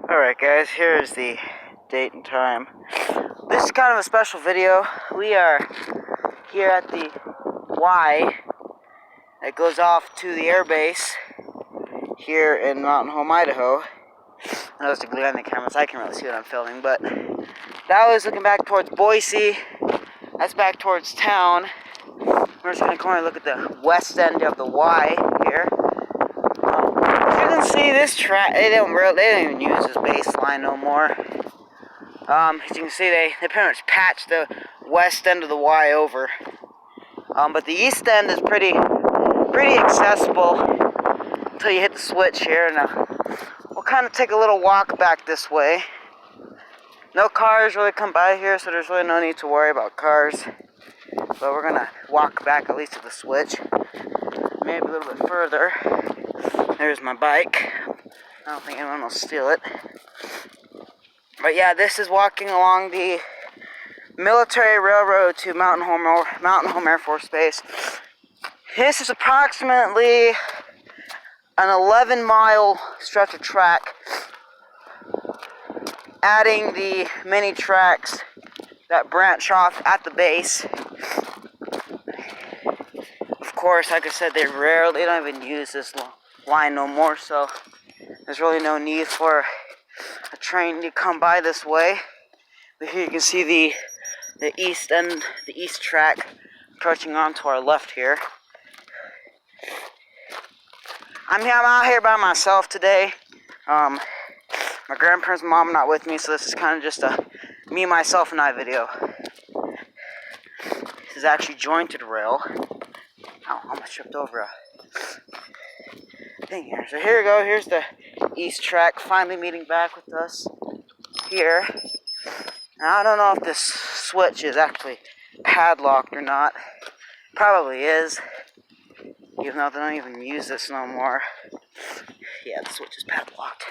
Alright guys, here's the date and time. This is kind of a special video. We are here at the Y that goes off to the air base here in Mountain Home, Idaho. I know it's a glare on the camera, so I can't really see what I'm filming, but that was looking back towards Boise. That's back towards town. We're just going to come and look at the west end of the Y here. As you can see, this track, they don't even use this baseline no more. As you can see, they pretty much patched the west end of the Y over. But the east end is pretty accessible until you hit the switch here. Now, we'll kind of take a little walk back this way. No cars really come by here, so there's really no need to worry about cars. But we're gonna walk back at least to the switch. Maybe a little bit further. There's my bike. I don't think anyone will steal it. But yeah, this is walking along the military railroad to Mountain Home Air Force Base. This is approximately an 11-mile stretch of track, adding the mini tracks that branch off at the base. Of course, like I said, they don't even use this line no more, so there's really no need for a train to come by this way. But here you can see the east end, the east track approaching on to our left here. I'm out here by myself today. My grandparents' mom not with me, so this is kind of just a me, myself, and I video. This is actually jointed rail. Oh, I almost tripped over a thing here. So here we go. Here's the east track finally meeting back with us here. Now, I don't know if this switch is actually padlocked or not. Probably is, even though they don't even use this no more. Yeah, the switch is padlocked.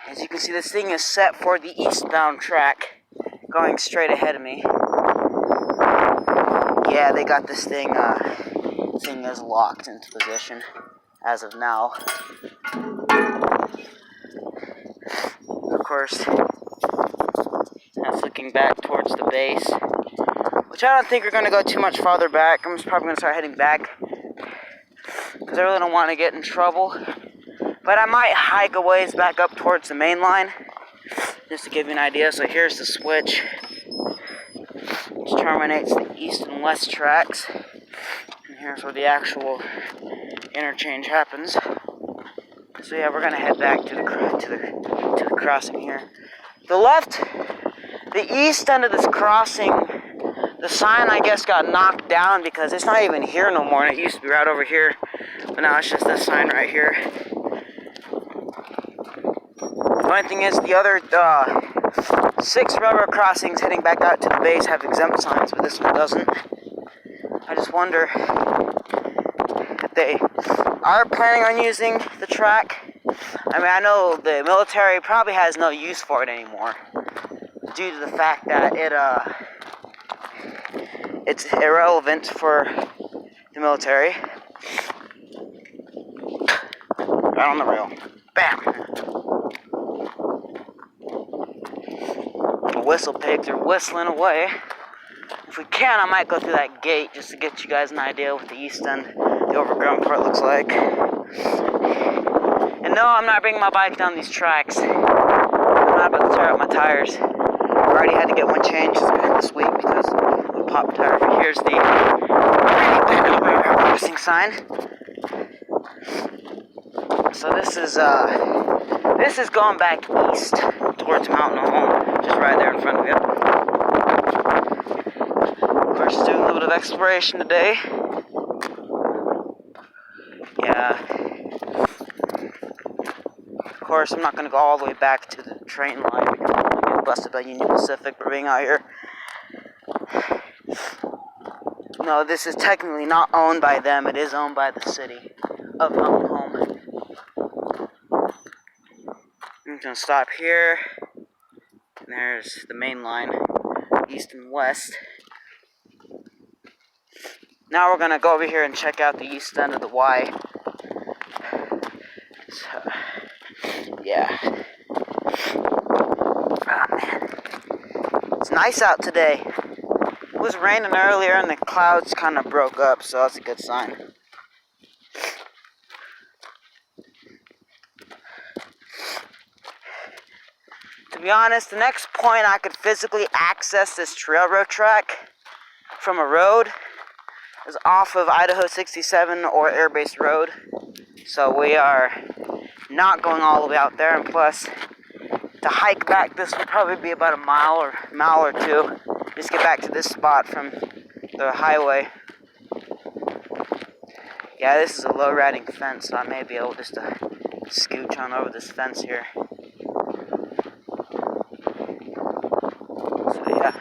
As you can see, this thing is set for the eastbound track, going straight ahead of me. Yeah, they got this thing is locked into position as of now. Of course, that's looking back towards the base, which I don't think we're going to go too much farther back. I'm just probably going to start heading back because I really don't want to get in trouble. But I might hike a ways back up towards the main line just to give you an idea. So here's the switch, which terminates the east and west tracks. And here's where the actual interchange happens. So yeah, we're gonna head back to the crossing here. The east end of this crossing, the sign I guess got knocked down because it's not even here no more. And it used to be right over here, but now it's just this sign right here. The only thing is, the other 6 railroad crossings heading back out to the base have exempt signs, but this one doesn't. I just wonder if they are planning on using the track. I mean, I know the military probably has no use for it anymore, due to the fact that it's irrelevant for the military. Right on the rail. Bam! The whistle pigs are whistling away. If we can, I might go through that gate just to get you guys an idea what the east end, the overgrown part, looks like. And no, I'm not bringing my bike down these tracks. I'm not about to tear out my tires. I already had to get one changed this week because of the pop tire. Here's the crossing sign. So this is going back east towards Mountain Home, just right there in front of you. Of course, doing a little bit of exploration today. Yeah. Of course, I'm not going to go all the way back to the train line because I'm going to get busted by Union Pacific for being out here. No, this is technically not owned by them. It is owned by the city of Mountain Home. I'm going to stop here. And there's the main line, east and west. Now we're going to go over here and check out the east end of the Y. So, yeah. Oh, man. It's nice out today. It was raining earlier and the clouds kind of broke up, so that's a good sign. To be honest, the next point I could physically access this railroad track from a road is off of Idaho 67 or Air Base Road. So we are not going all the way out there, and plus, to hike back this would probably be about a mile or two. Just get back to this spot from the highway. Yeah, this is a low riding fence, so I may be able just to scooch on over this fence here. So yeah,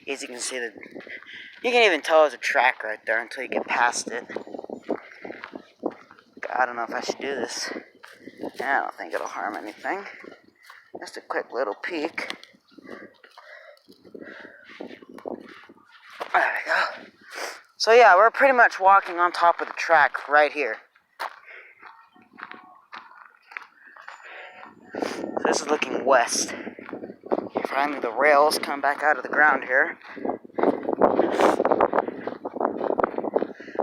as you can see, you can even tell there's a track right there until you get past it. I don't know if I should do this. I don't think it'll harm anything. Just a quick little peek. There we go. So yeah, we're pretty much walking on top of the track right here. So this is looking west. Finally the rails come back out of the ground here.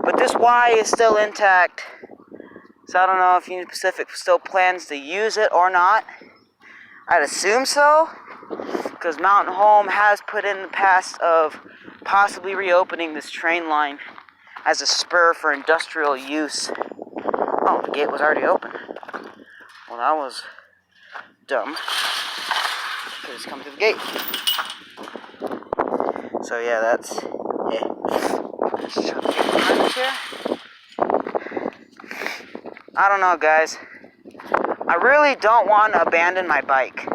But this Y is still intact. So I don't know if Union Pacific still plans to use it or not. I'd assume so, because Mountain Home has put in the past of possibly reopening this train line as a spur for industrial use. Oh, the gate was already open. Well, that was dumb. Could just come through the gate. So yeah, that's it. Let's show the gate behind here. I don't know, guys. I really don't want to abandon my bike.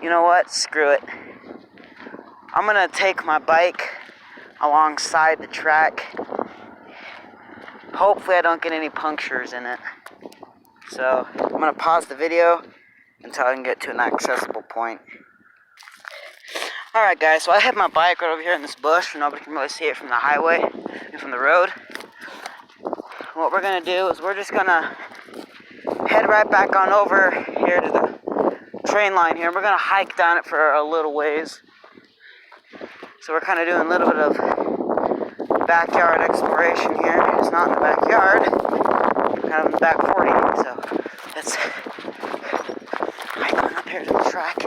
You know what? Screw it. I'm gonna take my bike alongside the track. Hopefully I don't get any punctures in it. So I'm gonna pause the video until I can get to an accessible point. Alright guys, so I have my bike right over here in this bush where nobody can really see it from the highway and from the road. What we're gonna do is we're just gonna head right back on over here to the train line here. We're gonna hike down it for a little ways. So we're kind of doing a little bit of backyard exploration here. It's not in the backyard, kind of in the back 40. So let's hike on up here to the track. I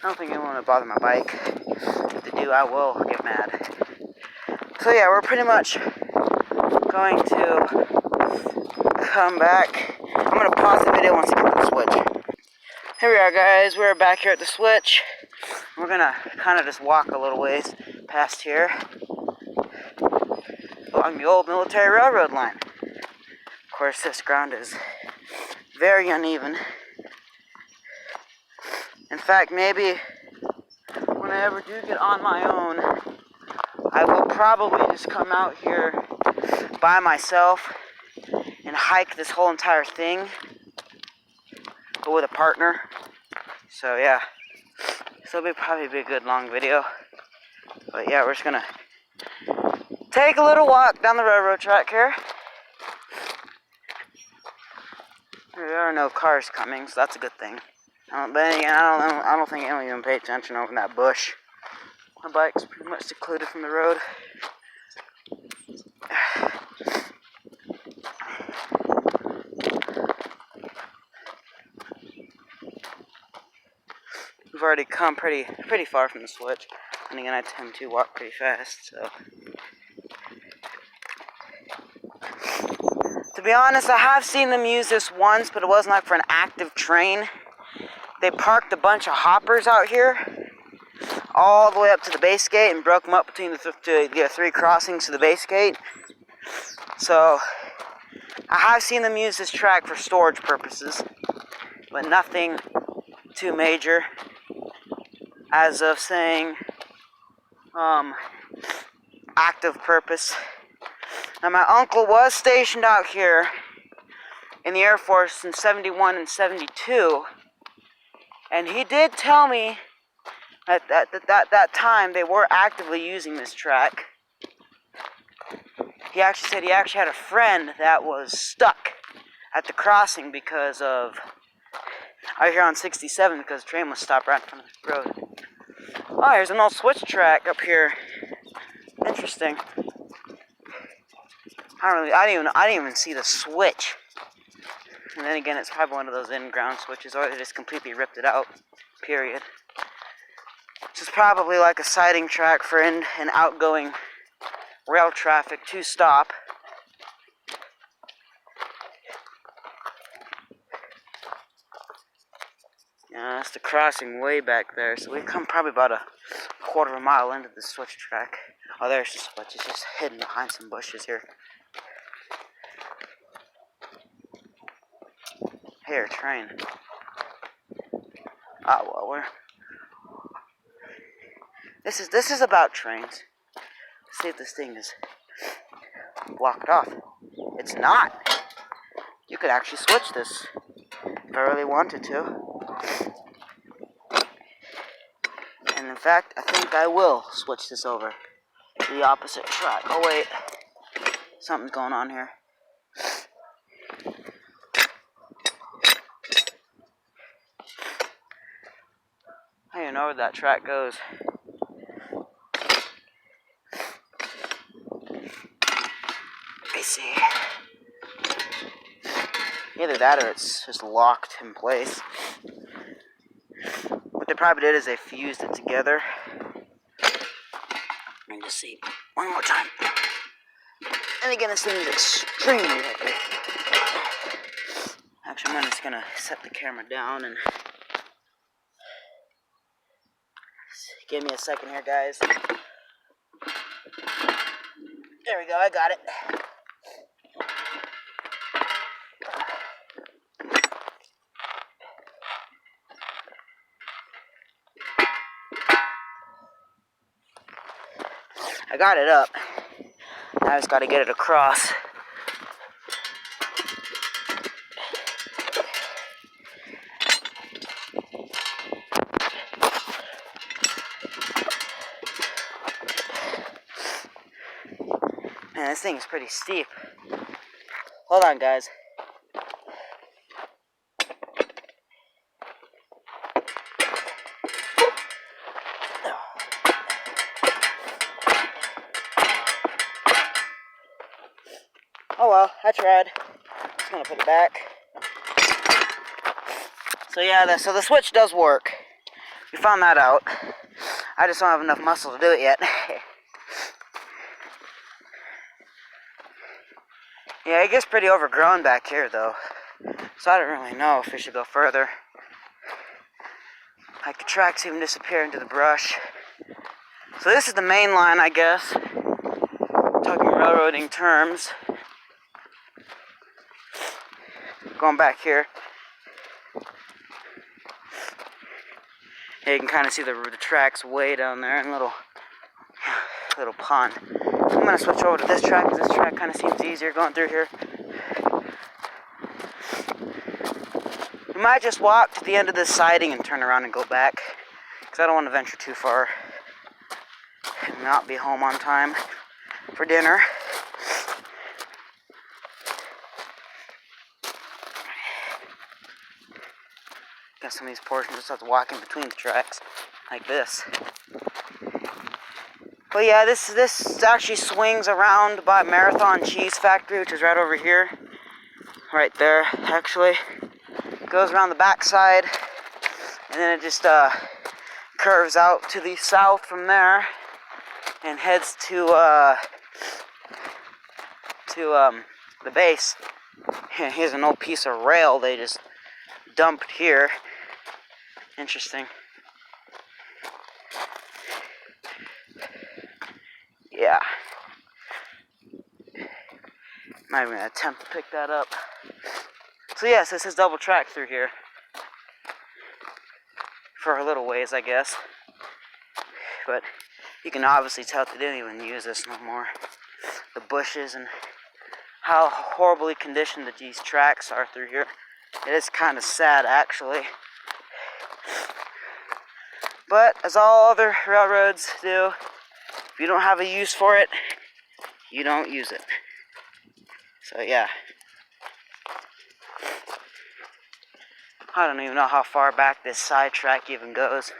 don't think anyone will bother my bike. If they do, I will get mad. So yeah, we're pretty much going to come back. I'm going to pause the video once I get to the switch. Here we are, guys. We're back here at the switch. We're going to kind of just walk a little ways past here along the old military railroad line. Of course, this ground is very uneven. In fact, maybe when I ever do get on my own, I will probably just come out here by myself and hike this whole entire thing, but with a partner. So yeah, this will probably be a good long video. But yeah, we're just gonna take a little walk down the railroad track here. There are no cars coming, so that's a good thing. But again, I don't think anyone even paid attention over in that bush. My bike's pretty much secluded from the road. We've already come pretty far from the switch, and again, I tend to walk pretty fast. So, to be honest, I have seen them use this once, but it wasn't like for an active train. They parked a bunch of hoppers out here, all the way up to the base gate, and broke them up between the three crossings to the base gate. So, I have seen them use this track for storage purposes, but nothing too major. As of saying, active purpose. Now, my uncle was stationed out here in the Air Force in 71 and 72, and he did tell me at that time they were actively using this track. he actually said he actually had a friend that was stuck at the crossing because of, out here on 67, because the train was stopped right in front of the road. Oh, here's an old switch track up here. Interesting. I didn't even see the switch. And then again, it's probably one of those in-ground switches, or they just completely ripped it out. Period. This is probably like a siding track for in and outgoing rail traffic to stop. Yeah, that's the crossing way back there. So we've come probably about a quarter of a mile into the switch track. Oh, there's the switch. It's just hidden behind some bushes here. Here, train. Oh, well, this is about trains. Let's see if this thing is blocked off. It's not. You could actually switch this if I really wanted to. And in fact, I think I will switch this over to the opposite track. Oh wait, something's going on here. I don't even know where that track goes. I see. Either that or it's just locked in place. What they probably did is they fused it together. Let me just see one more time. And again, this thing is extremely heavy. Actually, I'm just gonna set the camera down and give me a second here, guys. There we go, I got it. I got it up. Now I just gotta get it across. Man, this thing is pretty steep. Hold on, guys. Oh well, I tried. Just gonna put it back. So yeah, so the switch does work. We found that out. I just don't have enough muscle to do it yet. Yeah, it gets pretty overgrown back here though. So I don't really know if we should go further. Like the tracks even disappear into the brush. So this is the main line, I guess. Talking railroading terms. Going back here. Yeah, you can kind of see the tracks way down there and a little pond. I'm going to switch over to this track because this track kind of seems easier going through here. We might just walk to the end of this siding and turn around and go back because I don't want to venture too far and not be home on time for dinner. Got some of these portions just have to walk in between the tracks like this. But yeah, this actually swings around by Marathon Cheese Factory, which is right over here. Right there, actually. Goes around the backside, and then it just curves out to the south from there, and heads to the base. Here's an old piece of rail they just dumped here. Interesting. Yeah. Not even gonna attempt to pick that up. So yes, this is double track through here. For a little ways, I guess. But you can obviously tell they didn't even use this no more. The bushes and how horribly conditioned these tracks are through here. It is kind of sad, actually. But as all other railroads do, if you don't have a use for it, you don't use it. So yeah. I don't even know how far back this sidetrack even goes.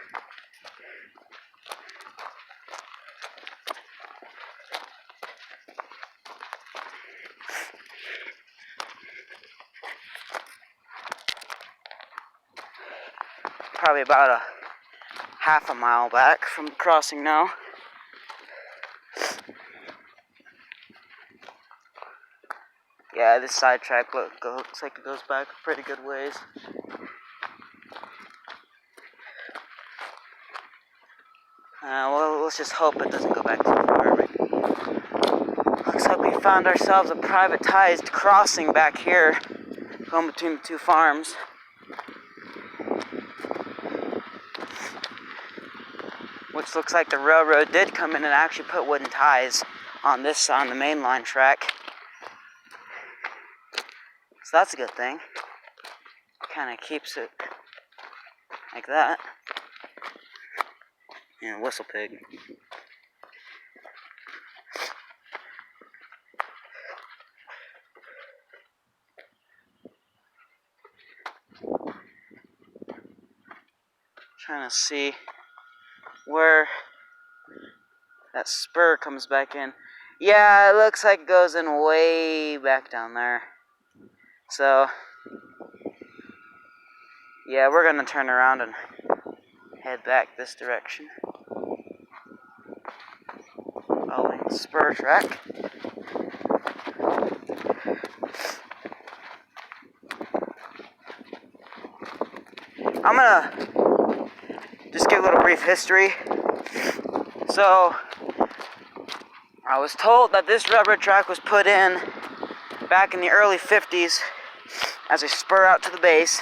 Probably about a half a mile back from the crossing now. Yeah, this sidetrack looks like it goes back a pretty good ways. Well, let's just hope it doesn't go back too far. Looks like we found ourselves a privatized crossing back here, going between the two farms. Which looks like the railroad did come in and actually put wooden ties on the mainline track. So that's a good thing. Kind of keeps it like that. And whistle pig. Trying to see where that spur comes back in. Yeah, it looks like it goes in way back down there. So, yeah, we're gonna turn around and head back this direction. Following the spur track. I'm gonna just give a little brief history. So, I was told that this railroad track was put in back in the early 50s as a spur out to the base.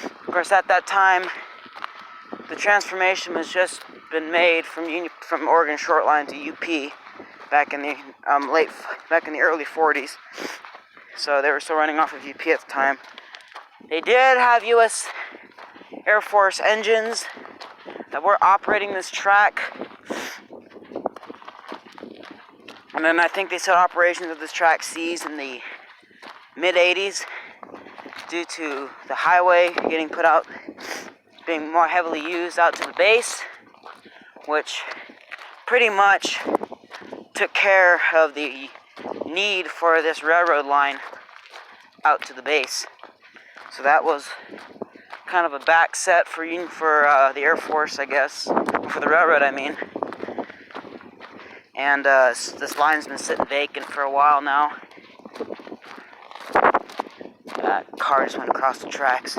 Of course, at that time, the transformation was just been made from Oregon Short Line to UP back in the early 40s. So they were still running off of UP at the time. They did have U.S. Air Force engines that were operating this track. And then I think they saw operations of this track ceased in the mid-80s due to the highway getting put out, being more heavily used out to the base, which pretty much took care of the need for this railroad line out to the base. So that was kind of a back set for the Air Force, I guess, for the railroad, I mean. And this line's been sitting vacant for a while now. That car just went across the tracks.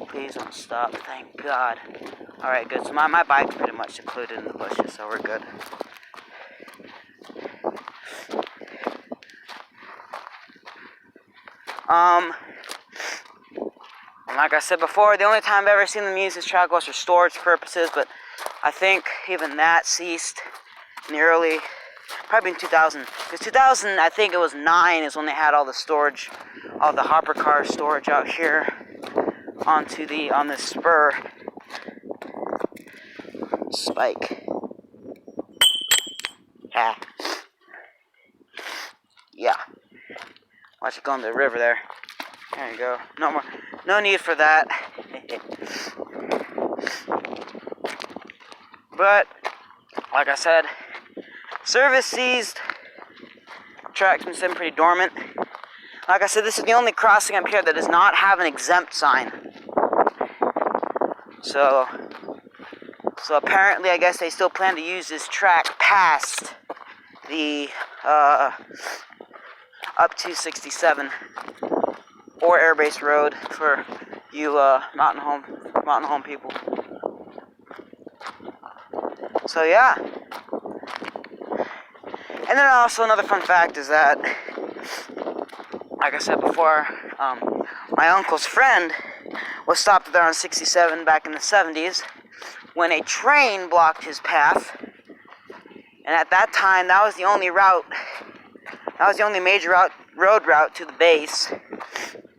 Please don't stop, thank God. Alright, good. So my bike's pretty much secluded in the bushes, so we're good. And like I said before, the only time I've ever seen them use this track was for storage purposes, but I think even that ceased in the early, probably in 2000. Because 2000, I think it was 9 is when they had all the storage, all the hopper car storage out here on this spur. Spike. Yeah. Watch it go into the river there. There you go. No more. No need for that. But, like I said, service ceased. Track's been sitting pretty dormant. Like I said, this is the only crossing up here that does not have an exempt sign. So apparently, I guess they still plan to use this track past the up to 67 or Airbase Road for you mountain home people. So yeah. And then also another fun fact is that, like I said before, my uncle's friend was stopped there on 67 back in the 70s when a train blocked his path. And at that time, that was the only major road route to the base.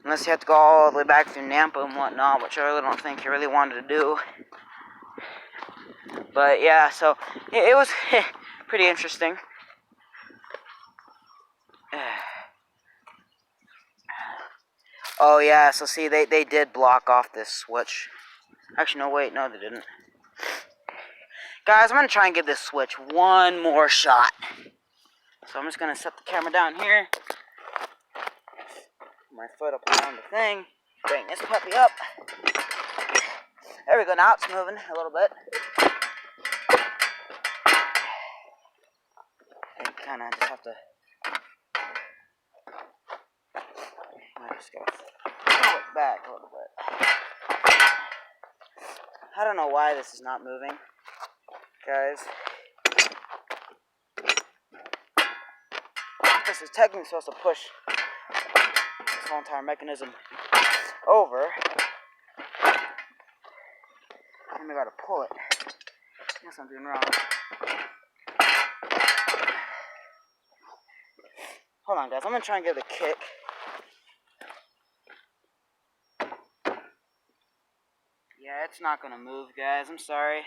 Unless you had to go all the way back through Nampa and whatnot, which I really don't think he really wanted to do. But yeah, so it was pretty interesting. Oh yeah, so see, they did block off this switch. Actually, no, wait, no, they didn't. Guys, I'm going to try and give this switch one more shot. So I'm just going to set the camera down here. Put my foot up on the thing. Bring this puppy up. There we go, now it's moving a little bit. I kind of just have to... I just got to pull it back a little bit. I don't know why this is not moving, guys. This is technically supposed to push this whole entire mechanism over. And I gotta pull it. I guess I'm doing wrong. Hold on, guys. I'm gonna try and give it a kick. Yeah, it's not gonna move, guys. I'm sorry.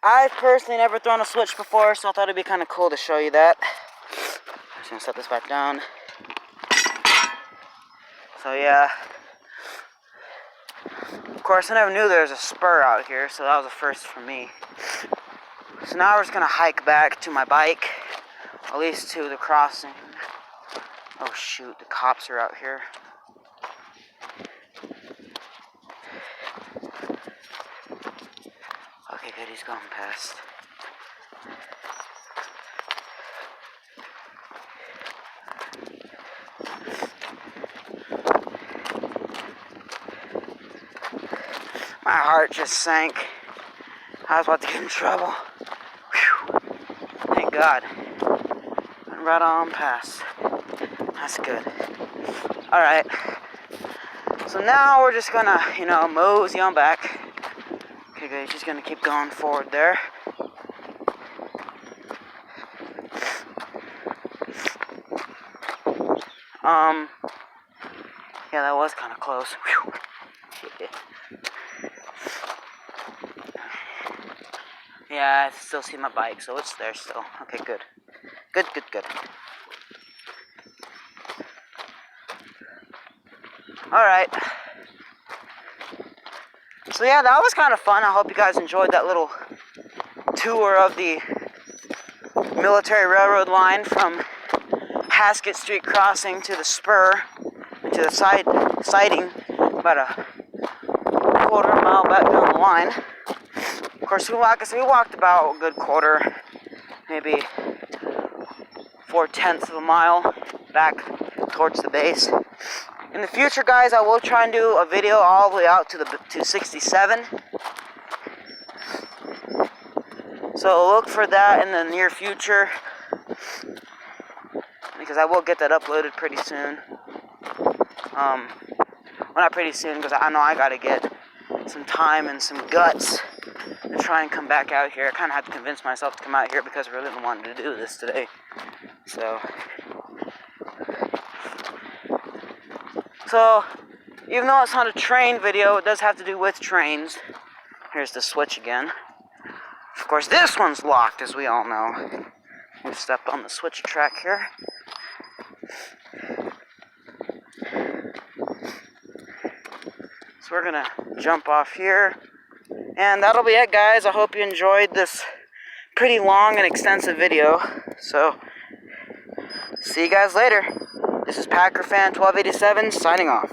I've personally never thrown a switch before, so I thought it'd be kind of cool to show you that. I'm just gonna set this back down. So yeah. Of course, I never knew there was a spur out here, so that was a first for me. So now we're just gonna hike back to my bike, at least to the crossing. Oh shoot, the cops are out here. Okay, good, he's going past. My heart just sank. I was about to get in trouble. Whew. Thank God. Went right on past. That's good. Alright. So now we're just gonna, mosey on back. Okay, guys, just gonna keep going forward there. Yeah, that was kind of close. Whew. Yeah, I still see my bike, so it's there still. Okay, good. Good. Alright. So yeah, that was kind of fun. I hope you guys enjoyed that little tour of the military railroad line from Haskett Street Crossing to the spur, to the siding, about a quarter mile back down the line. Of course, we walked about a good quarter, maybe 4/10 of a mile back towards the base. In the future, guys, I will try and do a video all the way out to 67. So look for that in the near future, because I will get that uploaded pretty soon. Well, not pretty soon, because I know I gotta get some time and some guts to try and come back out here. I kind of had to convince myself to come out here because I really wanted to do this today. So even though it's not a train video, it does have to do with trains. Here's the switch again. Of course, this one's locked, as we all know. We've stepped on the switch track here. So we're gonna jump off here. And that'll be it, guys. I hope you enjoyed this pretty long and extensive video. So, see you guys later. This is PackerFan 1287 signing off.